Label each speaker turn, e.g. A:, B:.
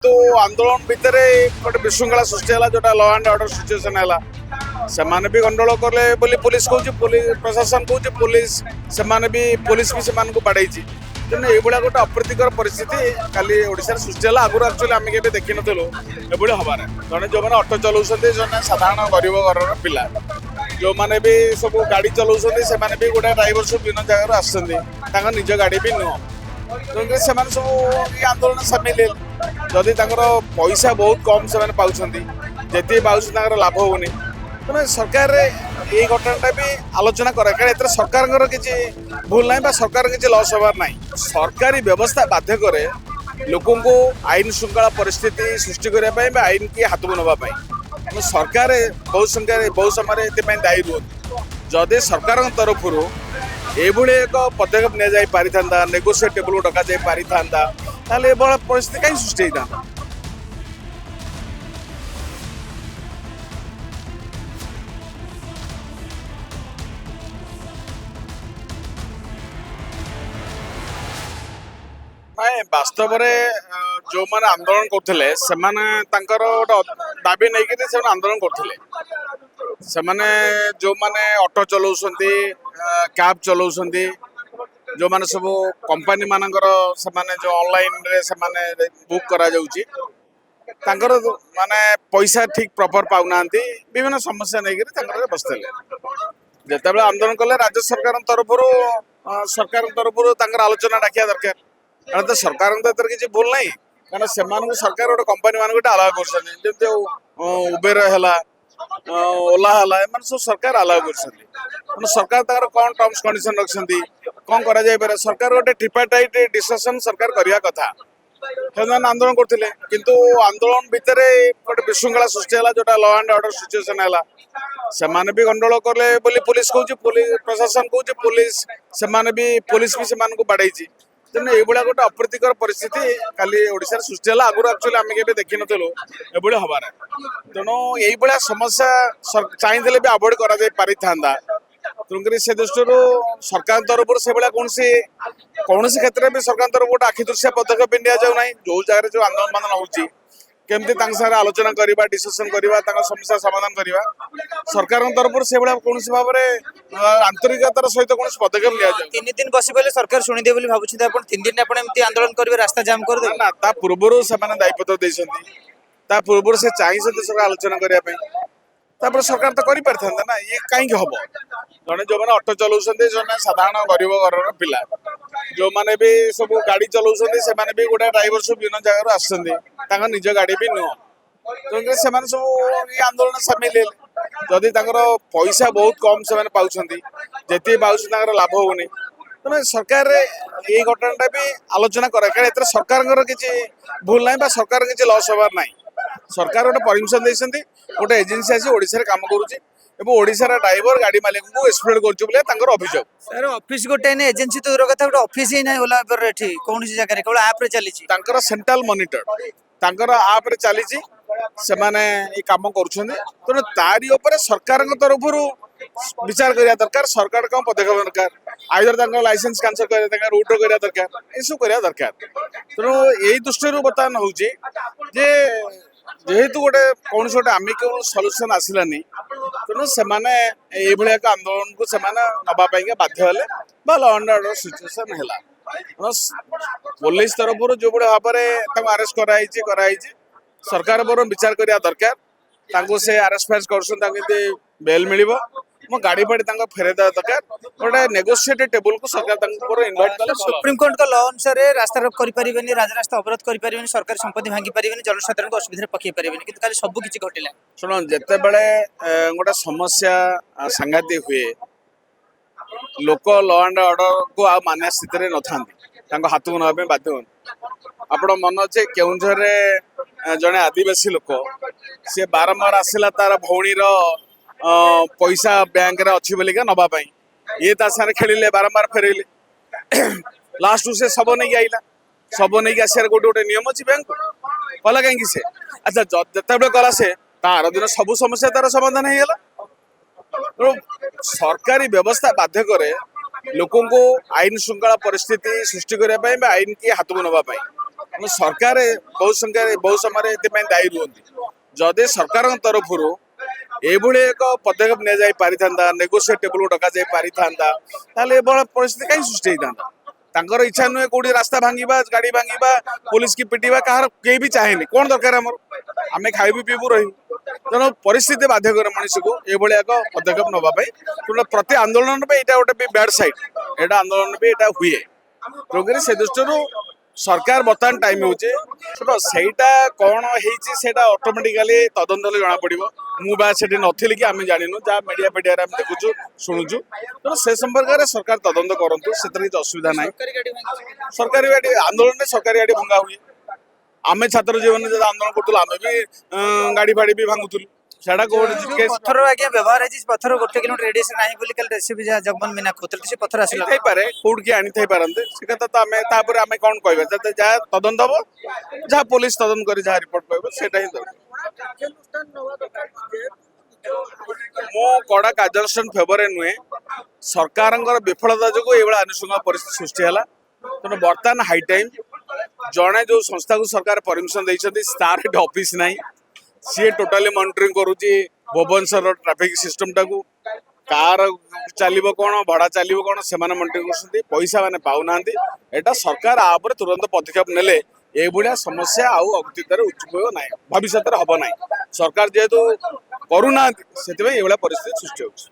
A: तो आंदोलन भितर गोटे विशृंखला सृष्टि है जो लॉ एंड ऑर्डर सिचुएशन है से भी गंडोल कले बोली पुलिस कहूँ प्रशासन कहूँ पुलिस भी पुलिस भी से बाड़े तेणु ये गोटे अप्रीतिकर परिस्थिति काली ओडिशा सृष्टि है आगुरी एक्चुअली आम के देखी नुलू ये हबार जड़े जो मैंने अटो चलाऊँ जो साधारण गरीब घर पिला जो मैंने भी सब गाड़ी चलाऊँ से भी गोटे ड्राइवर सब विभिन्न जगह आसुँच निज गाड़ी भी नुह तेणुक से सब ये आंदोलन सामिल जदि पैसा बहुत कम से पाँच जी पाँच लाभ होनी तेना सरकार ये घटना भी आलोचना करे कहीं सरकार किसी भूल ना सरकार किसी लस हबार ना सरकारी व्यवस्था बाध्य करे लोक आईन श्रृंखला परिस्थिति सृष्टि करने आईन की हाथ को नापी सरकार बहुत समय दायी रुहत जदि सरकार तरफ ये एक पदक्षेप नि जा पारि था नेगोशिएट टेबल डक जा पारि था परिस्थिति कहीं सृष्टि होता नाई वास्तव जो मैंने आंदोलन करते दाबी नहीं आंदोलन करते जो मैंने ऑटो चलाऊँ कैब चलाऊँ जो मैंने सब कंपनी मानकर जो ऑनलाइन रे से बुक करा जाउची माने पैसा ठीक प्रॉपर पाउना विभिन्न समस्या नहीं बसते जिते आंदोलन कले राज्य सरकार तरफ आलोचना डाकिया दरकार कारण तो सरकार किसी भूल ना कारण से सरकार गोटे कंपनी मान गोटे अलाउ कर उबेर है ओला है सब सरकार अलाउ कर सरकार कौन टर्म्स कंडीशन रखी कौन करा सरकार गोटे ट्रिपार्टाइट डिस्कशन सरकार करने कथा आंदोलन करते किंतु आंदोलन भितर गोटे विशृंखला सृष्टि है जो लॉ एंड ऑर्डर सिचुएशन है से भी गंडोल कले बोली पुलिस कहूँ प्रशासन कहूँ पुलिस भी से बाड़े तेणु ये गोटे अप्रीतिकर परिस्थिति काली ओडिशा सृष्टि है आगुरी एक्चुअली आम के देखी नुलू ये हबार तेणु ये समस्या चाहिए भी अवॉइड करा पारि था तेणुक से दृष्टि सरकार तरफ से कौन क्षेत्र में सरकार तरफ गोटे आखि दृश्य पदक्षेप नि जाऊना जो जगह जो आंदोलन मान हो केमती साथ आलोचना करवा डिस्कसन करवा समस्या समाधान करवा सरकार तरफ से कौन भाव में आंतरिकतार सहित कौन पदक्षेप नि
B: 3 दिन बसी पहले सरकार शुणिदे बोली भाबुछिते आपण 3 दिन आपण एमती आंदोलन करबे रास्ता जाम कर दे
A: ना ता पूर्वरु से दायित्व देछंती ता पूर्वरु से चाहिए सरकार आलोचना करने सरकार तो कर पारि ना ये कहीं हम जड़े जो मैंने अटो चलाऊँ जो साधारण गरीब घर पिला जो मैंने भी सब गाड़ी चलाऊँ से भी गोटे ड्राइवर सब विभिन्न जगह आसुँच निज गाड़ी भी नुह तेणुक से सब ये आंदोलन सामिल जदि पैसा बहुत कम से पाँच जी पाँच लाभ होनी तेना सरकार ये घटना भी आलोचना करे कहीं सरकार किसी भूल ना सरकार किसी लस हबार ना सरकार गोटे परमिशन देते गोटे एजेन्सी आसी ओडिशा काम करुँच ओडिशार ड्राइवर गाड़ी मालिक को एक्सप्लोर कर अभियोग
B: सर ऑफिस गोटे एजेंसी तो दूर कथा गोटे ऑफिस ही नहीं ओला पर एठी कौन सी जगह केवल ऐप रे चली
A: सेंट्रल मॉनिटर आप रे चली से माने ये काम करुछन तेणु तारी ऊपर सरकार तरफ विचार करिया दरकार सरकार कौन पदक्षेप दरकार आइदर लाइसेंस कैंसल कर रूट करिया दरकार ये सब करिया दरकार तेणु यही दृष्टि बर्तमान हूँ जेहेतु गोटे कौन गोटे आमिकेबल सल्यूशन आसलानी तेणु से एक आंदोलन को नापी बाध्य लॉ एंड ऑर्डर सिचुएशन है पुलिस तरफ जो भाव में अरेस्ट कराई सरकार पर विचार करिया दरकार से अरेस्ट फारेस्ट कर बेल मिल मो गाड़ी फाड़ी फेरे देवा दरकार गोटे नेगोशिएट टेबल को सरकार इनवाइट कले
B: सुप्रीम कोर्ट का लॉ अनुसार रास्ता रोक करें राजरास्ता अवरोध करें सरकारी संपत्ति भांगी पारे जनसाधारण को असुविधा पकई पारे कि सब किसी घटला
A: शुण जिते बड़े गोटे समस्या सांघातिक हुए लोक लॉ एंड ऑर्डर को आ मानिया स्थित न था हाथ को नापी बाध्य हन आपण मन अच्छे केउझर जड़े आदिवासी लोक सी बारंबार आसला तार भौणीर पैसा बैंक रे अच्छी बोलिका नवापाई ये सारे खेलिले बारंबार फेरइले लास्ट से सब नहीं आइला सब नहीं आसार गोटे गोटे नियम अच्छी बैंक कला कहीं से अच्छा जिते कला से तार दिन सब समस्या तार समाधान हो सरकारी व्यवस्था बाध्य करे लोक आईन श्रृंखला परिस्थिति सृष्टि करने आईन की हाथ को नापी ତେଣୁ ସରକାର ବହୁ ସମୟରେ ଏଥିପାଇଁ ଦାୟୀ ରୁହନ୍ତି। ଯଦି ସରକାରଙ୍କ ତରଫରୁ ଏଭଳି ଏକ ପଦକ୍ଷେପ ନିଆଯାଇ ପାରିଥାନ୍ତା, ନେଗୋସିଏଟ୍ ଟେବୁଲ ଡକାଯାଇ ପାରିଥାନ୍ତା, ତାହେଲେ ଏଭଳି ପରିସ୍ଥିତି କାହିଁ ସୃଷ୍ଟି ହେଇଥାନ୍ତା। ତାଙ୍କର ଇଚ୍ଛା ନୁହେଁ କୋଉଠି ରାସ୍ତା ଭାଙ୍ଗିବା, ଗାଡି ଭାଙ୍ଗିବା, ପୋଲିସ କି ପିଟିବା, କାହାର କେହି ବି ଚାହେଁନି। କଣ ଦରକାର ଆମର, ଆମେ ଖାଇବୁ ପିଇବୁ ରହିବୁ। ତେଣୁ ପରିସ୍ଥିତି ବାଧ୍ୟ କରେ ମଣିଷକୁ ଏଭଳି ଏକ ପଦକ୍ଷେପ ନେବା ପାଇଁ। ତେଣୁ ପ୍ରତି ଆନ୍ଦୋଳନ ପାଇଁ ଏଇଟା ଗୋଟେ ବି ବ୍ୟାଡ୍ ସାଇଡ୍, ଏଇଟା ଆନ୍ଦୋଳନ ବି ଏଇଟା ହୁଏ। ତେଣୁକରି ସେ ଦୃଷ୍ଟିରୁ ସରକାର ବର୍ତ୍ତମାନ ଟାଇମ୍ ହେଉଛି, ସେଇଟା କଣ ହେଇଛି ସେଇଟା ଅଟୋମେଟିକାଲି ତଦନ୍ତ ହେଲେ ଜଣା ପଡିବ। ମୁଁ ବା ସେଠି ନଥିଲି କି ଆମେ ଜାଣିନୁ, ଯାହା ମିଡିଆରେ ଆମେ ଦେଖୁଛୁ ଶୁଣୁଛୁ। ତେଣୁ ସେ ସମ୍ପର୍କରେ ସରକାର ତଦନ୍ତ କରନ୍ତୁ, ସେଥିରେ କିଛି ଅସୁବିଧା ନାହିଁ। ସରକାରୀ ଗାଡି ଆନ୍ଦୋଳନରେ ସରକାରୀ ଗାଡି ଭଙ୍ଗା ହୁଏ। ଆମେ ଛାତ୍ର ଜୀବନରେ ଯେତେବେଳେ ଆନ୍ଦୋଳନ କରୁଥିଲୁ ଆମେ ବି ଗାଡି ଫାଡି ବି ଭାଙ୍ଗୁଥିଲୁ। ସେଟା କୋଉଠି
B: ଯୋଉ ପଥର ଆଜ୍ଞା ବ୍ୟବହାର ହେଇଛି, ପଥର 1 କିଲୋମିଟର ରେଡିୟସ୍ ନାହିଁ ବୋଲି କାଲି ରେସିପି ଜଗବନ୍ତ ମିନା କହୁଥିଲେ, ସେ ପଥର ଆସିଲା
A: ହେଇଥାଇପାରେ, କୋଉଠି କିଏ ଆଣିଥାଇ ପାରନ୍ତେ। ସେ କଥା ତ ଆମେ ତାପରେ ଆମେ କଣ କହିବା, ଯଦି ଯାହା ତଦନ୍ତ ହବ, ଯାହା ପୋଲିସ ତଦନ୍ତ କରି ଯାହା ରିପୋର୍ଟ କହିବ ସେଇଟା ହିଁ ଦରକାର। ମୁଁ କଡା କାର୍ଯ୍ୟାନୁଷ୍ଠାନ ଫେଭରରେ ନୁହେଁ। ସରକାରଙ୍କର ବିଫଳତା ଯୋଗୁଁ ଏଇଭଳିଆ ଆଇନଶୃଙ୍ଖଳା ପରିସ୍ଥିତି ସୃଷ୍ଟି ହେଲା। ତେଣୁ ବର୍ତ୍ତମାନ ହାଇ ଟାଇମ୍, ଜଣେ ଯୋଉ ସଂସ୍ଥାକୁ ସରକାର ପରମିଶନ ଦେଇଛନ୍ତି ତାର ଏଠି ଅଫିସ ନାହିଁ, ସିଏ ଟୋଟାଲି ମନିଟରିଂ କରୁଛି ଭୁବନେଶ୍ୱର ଟ୍ରାଫିକ ସିଷ୍ଟମ ଟାକୁ। କାର ଚାଲିବ କଣ, ଭଡା ଚାଲିବ କଣ, ସେମାନେ ମନିଟରିଂ କରୁଛନ୍ତି, ପଇସା ମାନେ ପାଉନାହାନ୍ତି। ଏଇଟା ସରକାର ଆ ଉପରେ ତୁରନ୍ତ ପଦକ୍ଷେପ ନେଲେ ଏଇଭଳିଆ ସମସ୍ୟା ଆଉ ଅତୀତରେ ଉତ୍ପନ୍ନ ନାହିଁ, ଭବିଷ୍ୟତରେ ହବ ନାହିଁ। ସରକାର ଯେହେତୁ କରୁନାହାନ୍ତି, ସେଥିପାଇଁ ଏଇଭଳିଆ ପରିସ୍ଥିତି ସୃଷ୍ଟି ହଉଛି।